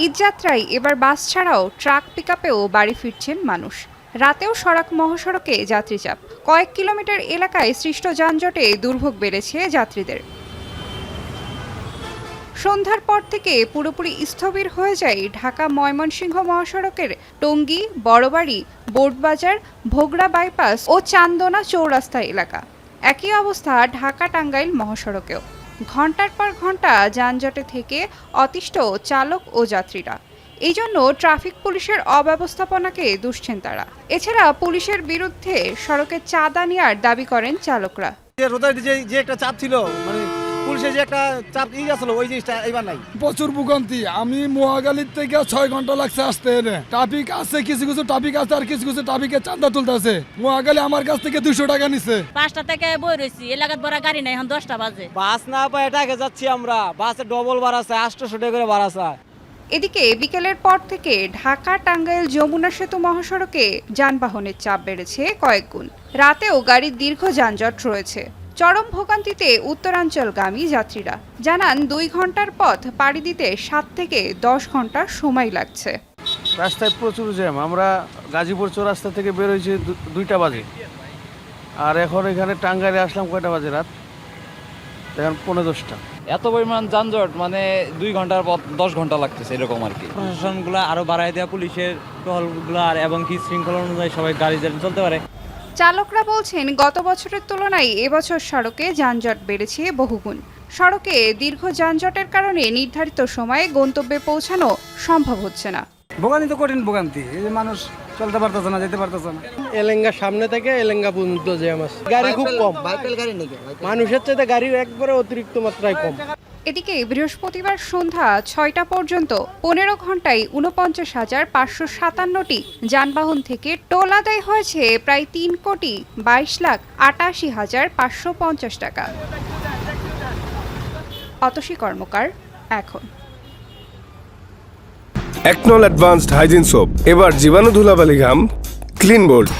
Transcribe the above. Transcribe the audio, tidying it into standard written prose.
ঈদযাত্রায় এবার বাস ছাড়াও ট্রাক পিকআপেও বাড়ি ফিরছেন মানুষ। রাতেও সড়ক মহাসড়কে যাত্রী চাপ। কয়েক কিলোমিটার এলাকায় সৃষ্ট যানজটে দুর্ভোগ বেড়েছে যাত্রীদের। সন্ধ্যার পর থেকে পুরোপুরি স্থবির হয়ে যায় ঢাকা ময়মনসিংহ মহাসড়কের টঙ্গী, বড়বাড়ি, বোর্ডবাজার, ভোগড়া বাইপাস ও চান্দনা চৌরাস্তা এলাকা। একই অবস্থা ঢাকা টাঙ্গাইল মহাসড়কেও। ঘন্টার পর ঘন্টা যানজটে থেকে অতিষ্ঠ চালক ও যাত্রীরা। এই জন্য ট্রাফিক পুলিশের অব্যবস্থাপনাকে দুষছেন তারা। এছাড়া পুলিশের বিরুদ্ধে সড়কে চাঁদা নেওয়ার দাবি করেন চালকরা। যে একটা চাপ ছিল, মানে পুলিশের যে একটা চাপ আসলো, ওই জিনিসটা এবার নাই। প্রচুর ভোগান্তি। আমি মহাখালীর থেকে 6 ঘন্টা লাগছে আসতে। ট্রাফিক আছে, কিছু কিছু ট্রাফিক আছে, আর কিছু কিছু ট্রাফিকের চাঁদা তুলতেছে। মহাখালী আমার কাছ থেকে 200 টাকা নিছে। 5টা থেকে বই রয়েছি, এলাকার বড় গাড়ি নাই, এখন 10টা বাজে। বাস না পায় টাকা যাচ্ছি আমরা, বাসে ডবল ভাড়া আছে, 800 টাকা করে ভাড়া আছে। এদিকে বিকেলের পর থেকে ঢাকা টাঙ্গাইল যমুনা সেতু মহাসড়কে যানবাহনের চাপ বেড়েছে কয়েক গুণ। রাতেও গাড়ির দীর্ঘ যানজট রয়েছে। চরম ভোগান্তিতে উত্তরাঞ্চলগামী যাত্রীরা জানান 2 ঘন্টার পথ পাড়ি দিতে 7 থেকে 10 ঘন্টা সময় লাগছে। রাস্তায় প্রচুর জ্যাম। আমরা গাজীপুর চৌরাস্তা থেকে বের হয়েছি 2টা বাজে, আর এখন এখানে টাঙ্গাইলে আসলাম কয়টা বাজে? রাত এখন 10:15। এত পরিমাণ যানজট, মানে 2 ঘন্টার পর 10 ঘন্টা লাগতেছে এরকম আর কি। প্রশাসনগুলো আরো বাড়াই দেওয়া, পুলিশের টহলগুলো আর এবং কি শৃঙ্খলা অনুযায়ী সবাই গাড়ি যেন চলতে পারে। চালকরা বলছেন গত বছরের তুলনায় এবছর সড়কে যানজট বেড়েছে বহুগুণ। সড়কে দীর্ঘ যানজটের কারণে নির্ধারিত সময়ে গন্তব্যে পৌঁছানো সম্ভব হচ্ছে না। ভোগান্তি তো কঠিন ভোগান্তি, এই যে মানুষ চলতে পারতেছে না, যেতে পারতেছে না। এলেঙ্গা সামনে থেকে এলেঙ্গা পর্যন্ত জ্যাম আছে, গাড়ি খুব কম। মানুষের চাইতে গাড়ির একবারে অতিরিক্ত মাত্রায় কম। এদিকে বৃহস্পতিবার সন্ধ্যা 6টা পর্যন্ত 15 ঘন্টায় 49,557টি যানবাহন থেকে টোল আদায় হয়েছে প্রায় 3,22,88,550 টাকা। অতসী কর্মকার, এখন। একনল অ্যাডভান্সড হাইজিন সোপ, এবার জীবাণু ধুলাবালি ঘাম ক্লিন বোল্ড।